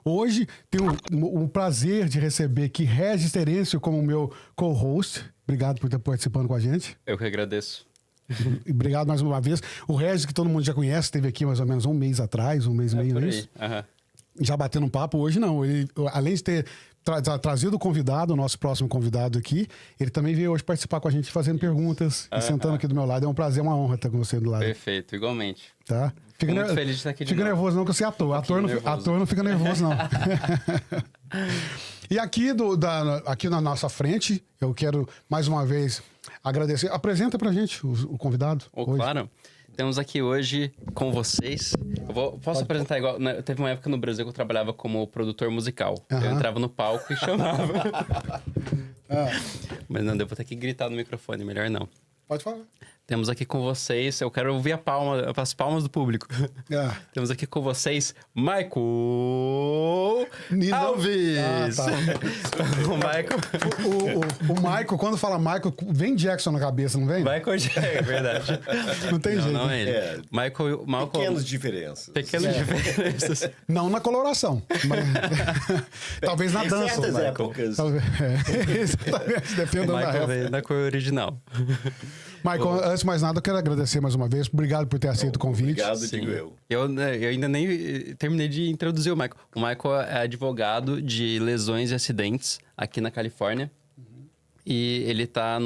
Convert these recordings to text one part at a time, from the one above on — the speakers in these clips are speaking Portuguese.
Hoje tenho o prazer de receber aqui Regis Terêncio como meu co-host. Obrigado por estar participando com a gente. Eu que agradeço. Obrigado mais uma vez. O Regis, que todo mundo já conhece, esteve aqui mais ou menos um mês atrás, um mês e meio, por não é aí. isso? Aham. Já batendo um papo, hoje não. Ele, além de ter trazido o convidado, o nosso próximo convidado aqui, ele também veio hoje participar com a gente, fazendo perguntas e sentando aqui do meu lado. É um prazer, uma honra estar com você do lado. Perfeito, igualmente. Tá? Fico muito feliz de estar aqui de Fica novo. nervoso não, que você é ator. Ator não fica nervoso, não. E aqui, aqui na nossa frente, eu quero mais uma vez agradecer. Apresenta pra gente o convidado. Hoje. Claro. Temos aqui hoje com vocês. Posso apresentar igual. Né, teve uma época no Brasil que eu trabalhava como produtor musical. Eu entrava no palco e chamava. Mas não, eu vou ter que gritar no microfone, melhor não. Pode falar. Temos aqui com vocês, eu quero ouvir as palmas do público. Temos aqui com vocês, Michael Alves. Tá. O Michael, quando fala Michael, vem Jackson na cabeça, não vem? Michael Jackson, é verdade. Não tem jeito. Não é ele. É. Michael... Pequenas diferenças. Pequenas diferenças. Não na coloração. Mas... Talvez na Em dança. certas Michael. épocas. Talvez... Exatamente. Depende da Michael época. veio da cor original. Michael, antes de mais nada, eu quero agradecer mais uma vez. Obrigado por ter aceito o convite. Obrigado, digo eu. Eu ainda nem terminei de introduzir o Michael. O Michael é advogado de lesões e acidentes aqui na Califórnia. E ele tá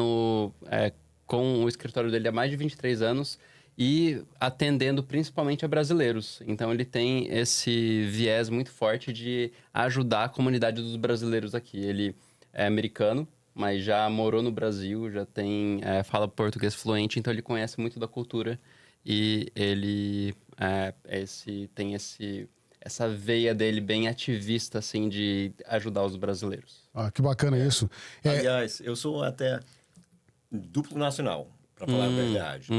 com o escritório dele há mais de 23 anos e atendendo principalmente a brasileiros. Então, ele tem esse viés muito forte de ajudar a comunidade dos brasileiros aqui. Ele é americano, mas já morou no Brasil, já fala português fluente, então ele conhece muito da cultura e ele tem essa veia dele bem ativista, assim, de ajudar os brasileiros. Que bacana isso. Aliás, eu sou até duplo nacional, para falar a verdade.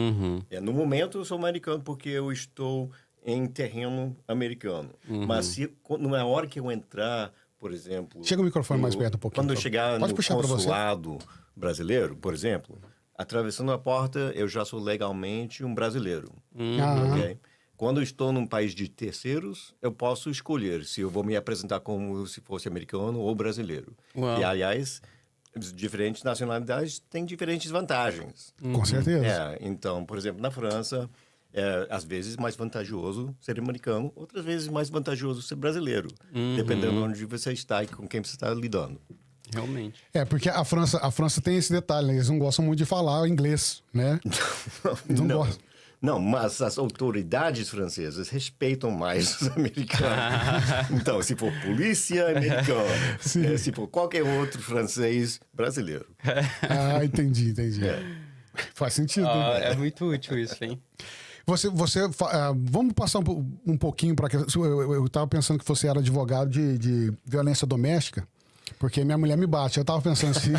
No momento, eu sou americano porque eu estou em terreno americano. Mas na hora que eu entrar... Por exemplo... Chega o microfone mais perto um pouquinho. Quando eu chegar no puxar consulado brasileiro, por exemplo, atravessando a porta, eu já sou legalmente um brasileiro. Okay? Quando eu estou num país de terceiros, eu posso escolher se eu vou me apresentar como se fosse americano ou brasileiro. Uau. E, aliás, diferentes nacionalidades têm diferentes vantagens. Com certeza. Então, por exemplo, na França... às vezes mais vantajoso ser americano, outras vezes mais vantajoso ser brasileiro, dependendo de onde você está e com quem você está lidando. Realmente. Porque a França tem esse detalhe, né? Eles não gostam muito de falar inglês, né? Não gostam. Não, mas as autoridades francesas respeitam mais os americanos. Então, se for polícia, americano. Se for qualquer outro francês, brasileiro. Entendi. Faz sentido. É muito útil isso, hein? Vamos passar um pouquinho para que eu estava pensando que você era advogado de violência doméstica, porque minha mulher me bate. Eu estava pensando assim.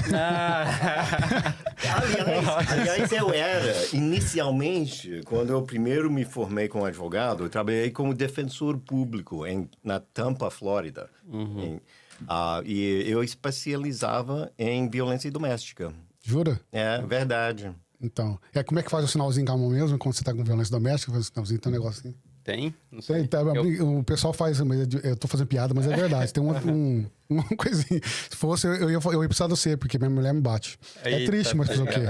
Aliás, eu era inicialmente, quando eu primeiro me formei como advogado, eu trabalhei como defensor público na Tampa, Flórida. E eu especializava em violência doméstica. Jura? É verdade. Então, como é que faz o sinalzinho com a mão mesmo quando você tá com violência doméstica? Faz o sinalzinho, tem um negocinho. Tem? Não sei. O pessoal faz, eu tô fazendo piada, mas é verdade. Tem uma coisinha. Se fosse, eu ia precisar de você, porque minha mulher me bate. É triste, mas fazer o quê?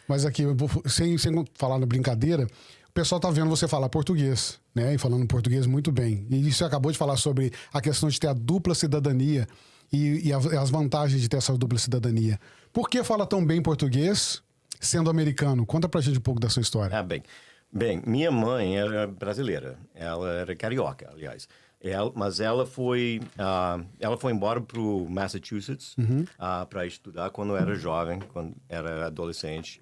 Mas aqui, sem falar na brincadeira, o pessoal tá vendo você falar português, né? E falando português muito bem. E você acabou de falar sobre a questão de ter a dupla cidadania e as vantagens de ter essa dupla cidadania. Por que fala tão bem português sendo americano? Conta pra gente um pouco da sua história. Bem, minha mãe era brasileira. Ela era carioca, aliás. Mas ela foi embora pro Massachusetts para estudar quando era jovem, quando era adolescente.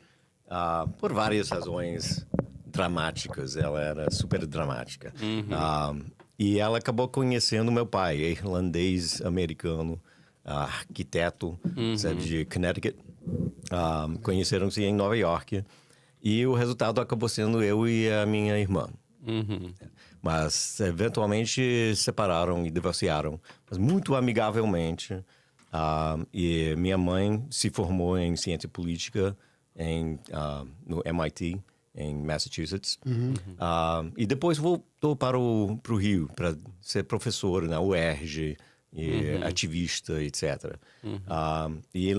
Por várias razões dramáticas. Ela era super dramática. E ela acabou conhecendo meu pai, irlandês-americano, arquiteto, sabe, de Connecticut. Conheceram-se em Nova York. E o resultado acabou sendo eu e a minha irmã. Mas, eventualmente, separaram e divorciaram. Mas muito amigavelmente. E minha mãe se formou em ciência política no MIT, em Massachusetts. E depois voltou para o Rio para ser professor na UERJ, e ativista, etc. E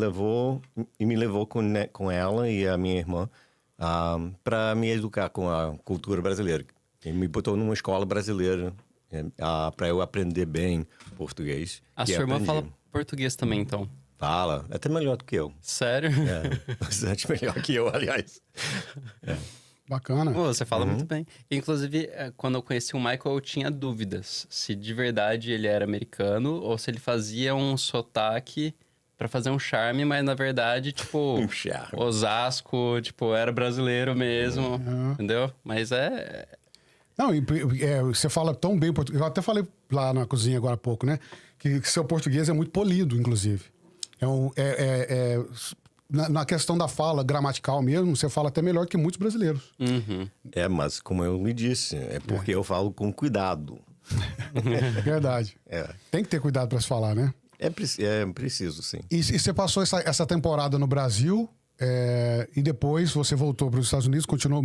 me levou com ela e a minha irmã para me educar com a cultura brasileira. Ele me botou numa escola brasileira para eu aprender bem português. A sua irmã fala português também, então? Fala, até melhor do que eu. Sério? Bastante melhor que eu, aliás. Bacana. Pô, você fala muito bem. Inclusive, quando eu conheci o Michael, eu tinha dúvidas se de verdade ele era americano ou se ele fazia um sotaque pra fazer um charme, mas na verdade, tipo, Um charme. Osasco, tipo, era brasileiro mesmo, entendeu? Mas Não, você fala tão bem português. Eu até falei lá na cozinha agora há pouco, né? Que seu português é muito polido, inclusive. Na questão da fala gramatical mesmo, você fala até melhor que muitos brasileiros. Mas como eu lhe disse, é porque eu falo com cuidado. Verdade. Tem que ter cuidado para se falar, né? É preciso, sim. E você passou essa temporada no Brasil, e depois você voltou para os Estados Unidos, continuou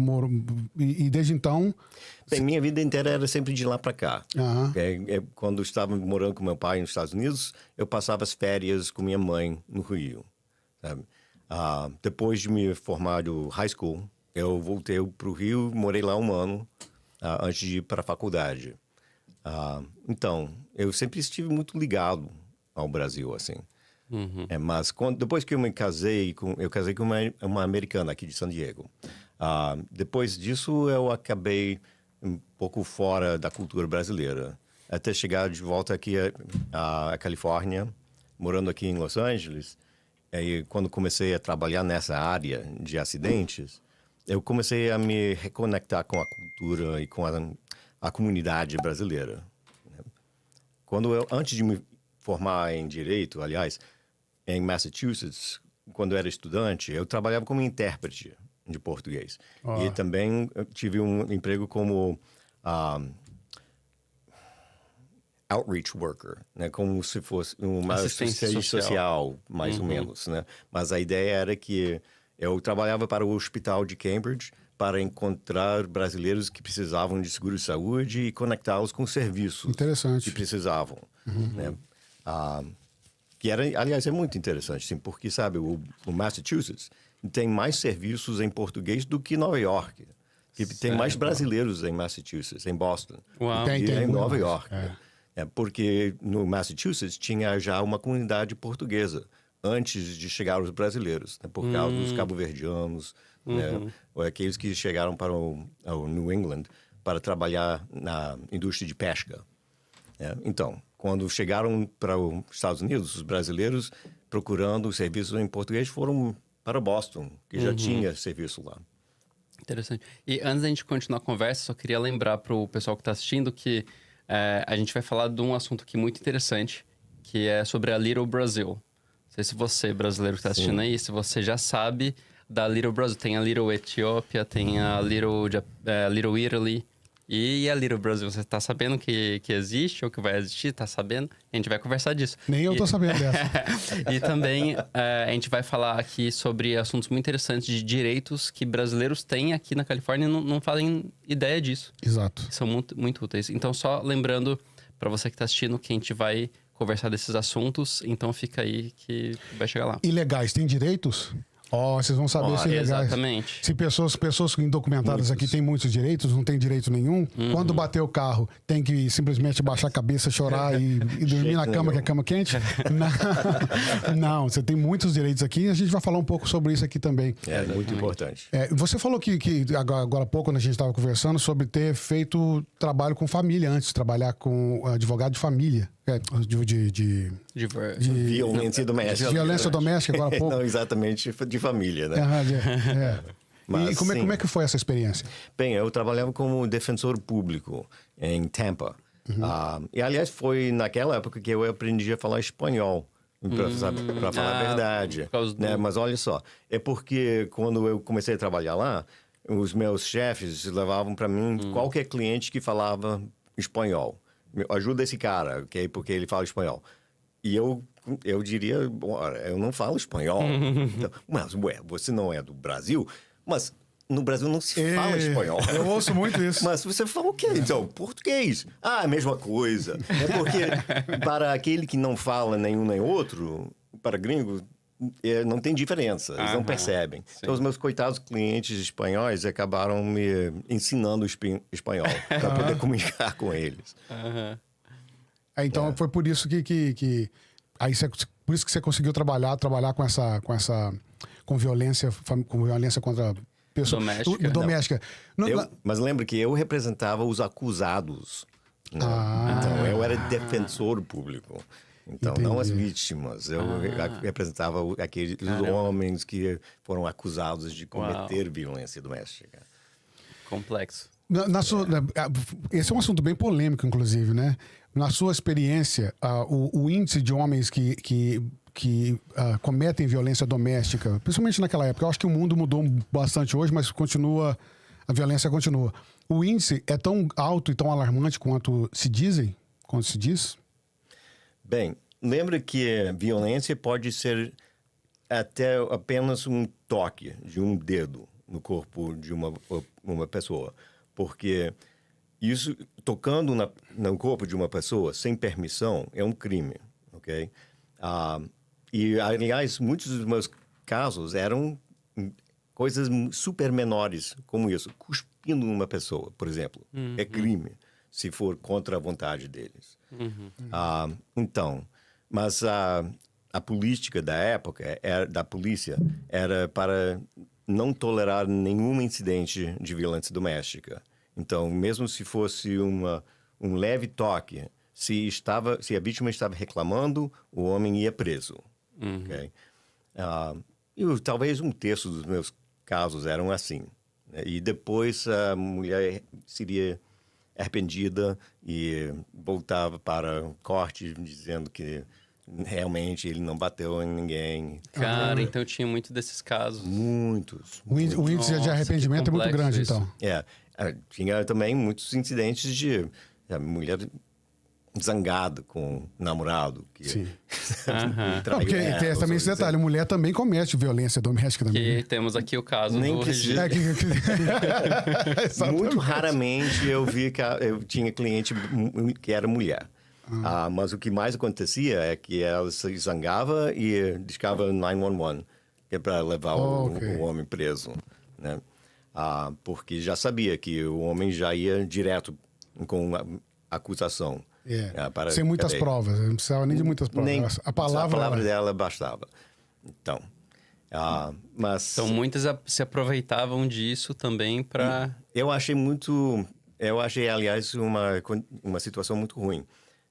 e desde então... Bem, minha vida inteira era sempre de lá para cá. Quando eu estava morando com meu pai nos Estados Unidos, eu passava as férias com minha mãe no Rio, sabe? Depois de me formar do high school, eu voltei para o Rio, morei lá um ano antes de ir para a faculdade. Então, eu sempre estive muito ligado ao Brasil, assim. Mas depois que eu me casei com uma americana aqui de San Diego. Depois disso, eu acabei um pouco fora da cultura brasileira, até chegar de volta aqui à Califórnia, morando aqui em Los Angeles. E quando comecei a trabalhar nessa área de acidentes, eu comecei a me reconectar com a cultura e com a comunidade brasileira. Antes de me formar em Direito, aliás, em Massachusetts, quando eu era estudante, eu trabalhava como intérprete de português. E também tive um emprego como outreach worker, né? Como se fosse uma assistência social, mais ou menos, né? Mas a ideia era que eu trabalhava para o Hospital de Cambridge para encontrar brasileiros que precisavam de seguro de saúde e conectá-los com serviços que precisavam, né? Que era, aliás, é muito interessante, sim, porque, sabe, o Massachusetts tem mais serviços em português do que Nova York. Tem mais brasileiros em Massachusetts, em Boston, do que em Nova York. Porque no Massachusetts tinha já uma comunidade portuguesa antes de chegar os brasileiros, né, por causa dos cabo-verdianos, né, ou aqueles que chegaram para o New England para trabalhar na indústria de pesca. Então, quando chegaram para os Estados Unidos, os brasileiros procurando serviços em português foram para Boston, que já tinha serviço lá. Interessante. E antes da gente continuar a conversa, só queria lembrar para o pessoal que está assistindo que a gente vai falar de um assunto aqui muito interessante, que é sobre a Little Brazil. Não sei se você, brasileiro que está assistindo aí, se você já sabe da Little Brazil. Tem a Little Etiópia, tem a Little Italy e a Little Brazil. Você está sabendo que existe ou que vai existir? Está sabendo? A gente vai conversar disso. Nem eu estou sabendo dessa. E também a gente vai falar aqui sobre assuntos muito interessantes de direitos que brasileiros têm aqui na Califórnia e não fazem ideia disso. Exato. São muito, muito úteis. Então, só lembrando para você que está assistindo que a gente vai conversar desses assuntos. Então, fica aí que vai chegar lá. Ilegais têm direitos? Vocês vão saber se legais. Exatamente. Se pessoas indocumentadas aqui têm muitos direitos, não tem direito nenhum. Quando bater o carro, tem que simplesmente baixar a cabeça, chorar e dormir na cama, que é cama quente? Não, você tem muitos direitos aqui e a gente vai falar um pouco sobre isso aqui também. É muito importante. Você falou que agora há pouco, quando a gente estava conversando, sobre ter feito trabalho com família antes, trabalhar com advogado de família. De violência doméstica. Violência doméstica, agora há pouco. Não exatamente de família, né? Mas, e como é que foi essa experiência? Bem, eu trabalhava como defensor público em Tampa. E, aliás, foi naquela época que eu aprendi a falar espanhol, para falar a verdade. Né? Mas olha só, é porque quando eu comecei a trabalhar lá, os meus chefes levavam para mim qualquer cliente que falava espanhol. Ajuda esse cara, ok? Porque ele fala espanhol. E eu diria, eu não falo espanhol. Então, mas, você não é do Brasil? Mas no Brasil não se fala espanhol. Eu ouço muito isso. Mas você fala o quê? Então, português. Ah, a mesma coisa. É porque para aquele que não fala nenhum nem outro, para gringo, não tem diferença. Eles não percebem. Sim. Então, os meus coitados clientes espanhóis acabaram me ensinando espanhol para poder comunicar com eles. Então, foi por isso que aí por isso que você conseguiu trabalhar com violência contra pessoa doméstica. Mas lembra que eu representava os acusados. Né? Então, eu era defensor público. Então, entendi. Não as vítimas. Eu representava aqueles homens que foram acusados de cometer violência doméstica. Complexo. Esse é um assunto bem polêmico, inclusive, né? Na sua experiência, o índice de homens que cometem violência doméstica, principalmente naquela época, eu acho que o mundo mudou bastante hoje, mas a violência continua. O índice é tão alto e tão alarmante quanto se diz? Bem, lembra que violência pode ser até apenas um toque de um dedo no corpo de uma pessoa. Porque isso, tocando no corpo de uma pessoa sem permissão, é um crime, ok? E, aliás, muitos dos meus casos eram coisas super menores, como isso. Cuspindo numa pessoa, por exemplo, é crime, se for contra a vontade deles. Então, mas a política da época, da polícia, era para não tolerar nenhum incidente de violência doméstica. Então, mesmo se fosse um leve toque, se a vítima estava reclamando, o homem ia preso. Okay? E talvez um terço dos meus casos eram assim. Né? E depois a mulher seria arrependida e voltava para o corte dizendo que realmente ele não bateu em ninguém. Cara, então tinha muito desses casos. Muitos. O índice de arrependimento é muito grande, isso. então. Tinha também muitos incidentes de mulher zangada com o namorado. Sim. Porque tem também esse detalhe, mulher também comete violência doméstica também. Que temos aqui o caso do registro. Muito raramente eu vi que eu tinha cliente que era mulher. Mas o que mais acontecia é que ela se zangava e discava 911, que é para levar o homem preso, né? Porque já sabia que o homem já ia direto com a acusação. Sem muitas provas, não precisava nem de muitas provas. A palavra dela bastava. Então, então muitas se aproveitavam disso também para... Eu achei, aliás, uma situação muito ruim.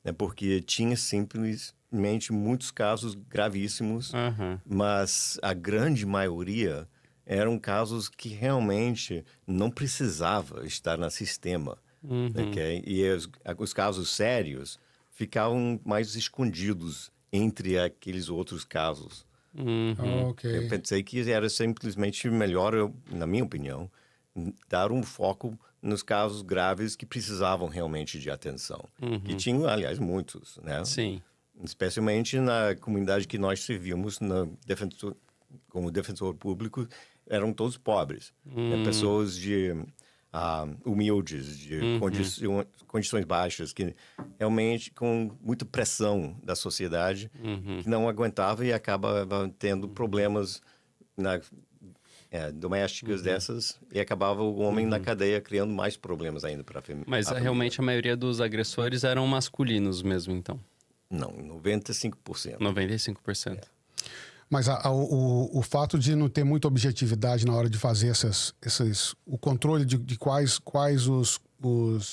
Né? Porque tinha simplesmente muitos casos gravíssimos, mas a grande maioria eram casos que realmente não precisava estar no sistema. Okay? E os casos sérios ficavam mais escondidos entre aqueles outros casos. Eu pensei que era simplesmente melhor, na minha opinião, dar um foco nos casos graves que precisavam realmente de atenção. Que tinham, aliás, muitos, né? Sim. Especialmente na comunidade que nós servíamos como defensor público, eram todos pobres. Pessoas humildes, de condições baixas, que realmente com muita pressão da sociedade, que não aguentava e acabava tendo problemas domésticas dessas, e acabava o homem na cadeia criando mais problemas ainda para a família. Mas realmente a maioria dos agressores eram masculinos mesmo, então? Não, 95%. 95%. Mas o fato de não ter muita objetividade na hora de fazer o controle de quais os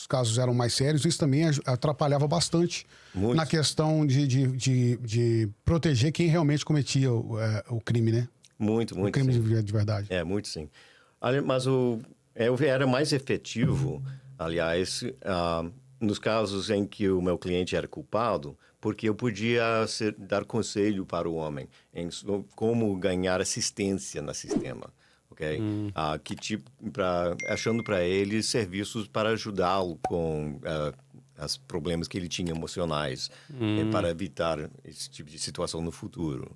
casos eram mais sérios, isso também atrapalhava bastante na questão de proteger quem realmente cometia o crime, né? Muito, o crime de verdade. Muito sim. Mas eu era mais efetivo, aliás, nos casos em que o meu cliente era culpado, porque eu podia dar conselho para o homem em como ganhar assistência no sistema, ok? Achando para ele serviços para ajudá-lo com os problemas que ele tinha emocionais, para evitar esse tipo de situação no futuro.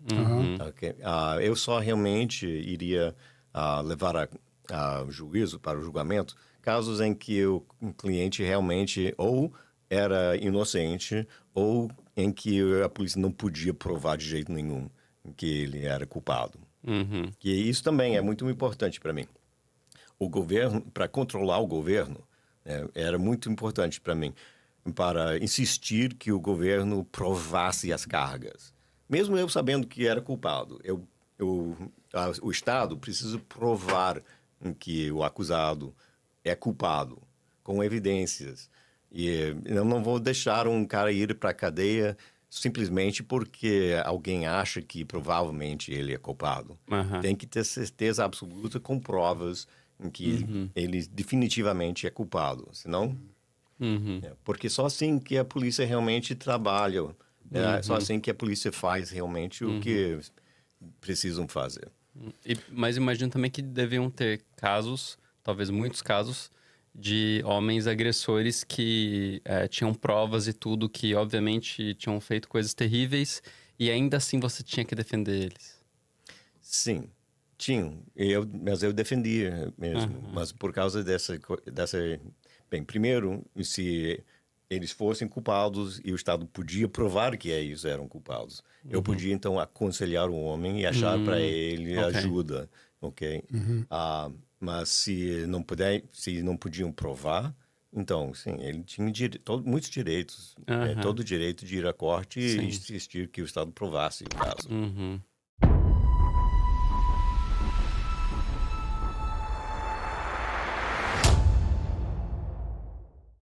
Okay? Eu só realmente iria levar juízo, para o julgamento, casos em que o cliente realmente ou era inocente ou em que a polícia não podia provar de jeito nenhum que ele era culpado. Uhum. Que isso também é muito importante para mim. O governo, para controlar o governo, era muito importante para mim, para insistir que o governo provasse as cargas. Mesmo eu sabendo que era culpado, o Estado precisa provar que o acusado é culpado, com evidências. E eu não vou deixar um cara ir para a cadeia simplesmente porque alguém acha que provavelmente ele é culpado. Uhum. Tem que ter certeza absoluta com provas em que ele definitivamente é culpado. Senão... porque só assim que a polícia realmente trabalha. Só assim que a polícia faz realmente o que precisam fazer. Mas imagino também que deviam ter casos, talvez muitos casos, de homens agressores que tinham provas e tudo, que obviamente tinham feito coisas terríveis, e ainda assim você tinha que defender eles. Sim, tinham. Mas eu defendia mesmo. Mas por causa dessa... Bem, primeiro, se eles fossem culpados e o Estado podia provar que eles eram culpados, eu podia, então, aconselhar o homem e achar para ele ajuda, ok? Mas se não podiam provar, então, sim, ele tinha muitos direitos. Todo o direito de ir à corte e insistir que o Estado provasse o caso.